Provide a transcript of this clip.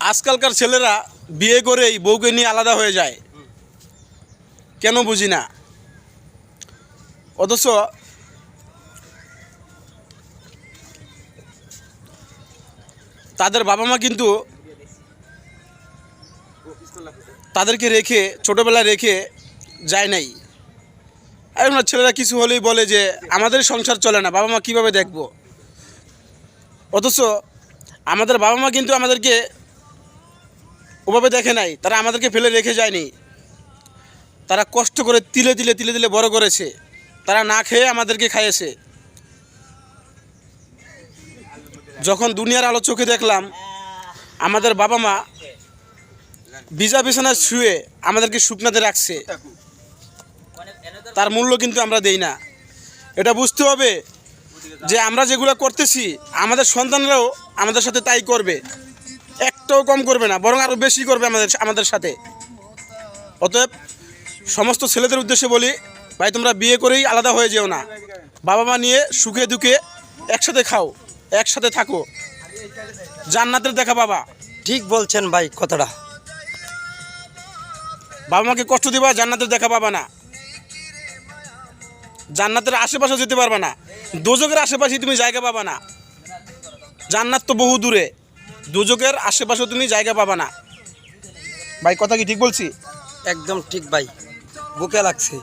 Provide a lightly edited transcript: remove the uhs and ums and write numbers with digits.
আজকালকার ছেলেরা বিয়ে করেই বউকে নিয়ে আলাদা হয়ে যায়, কেন বুঝি না। অথচ তাদের বাবা মা কিন্তু তাদেরকে রেখে, ছোটোবেলায় রেখে যায় নাই। এখন ছেলেরা কিছু হলেই বলে যে আমাদের সংসার চলে না, বাবা মা কীভাবে দেখব। অথচ আমাদের বাবা মা কিন্তু আমাদেরকে ওভাবে দেখে নাই, তারা আমাদেরকে ফেলে রেখে যায়নি। তারা কষ্ট করে তিলে তিলে তিলে তিলে বড় করেছে, তারা না খেয়ে আমাদেরকে খাইয়েছে। যখন দুনিয়ার আলো চোখে দেখলাম আমাদের বাবা মা ভিজা বিছানায় শুয়ে আমাদেরকে শুকনাতে রাখছে, তার মূল্য কিন্তু আমরা দেই না। এটা বুঝতে হবে যে আমরা যেগুলো করতেছি আমাদের সন্তানরাও আমাদের সাথে তাই করবে, একটাও কম করবে না, বরং আরও বেশি করবে আমাদের সাথে। অতএব সমস্ত ছেলেদের উদ্দেশ্যে বলি, ভাই তোমরা বিয়ে করেই আলাদা হয়ে যেও না, বাবা মা নিয়ে সুখে দুঃখে একসাথে খাও, একসাথে থাকো, জান্নাতের দেখা বাবা। ঠিক বলছেন ভাই কথাটা। বাবা মাকে কষ্ট দিবা, জান্নাতের দেখা পাবা না, জান্নাতের আশেপাশে যেতে পারবা না, দোজকের আশেপাশে তুমি জায়গা পাবা না। জান্নাত তো বহু দূরে, দোজকের আশেপাশে তুমি জায়গা পাবা না। ভাই কথা কি ঠিক বলছি? একদম ঠিক ভাই, বুকে লাগছে।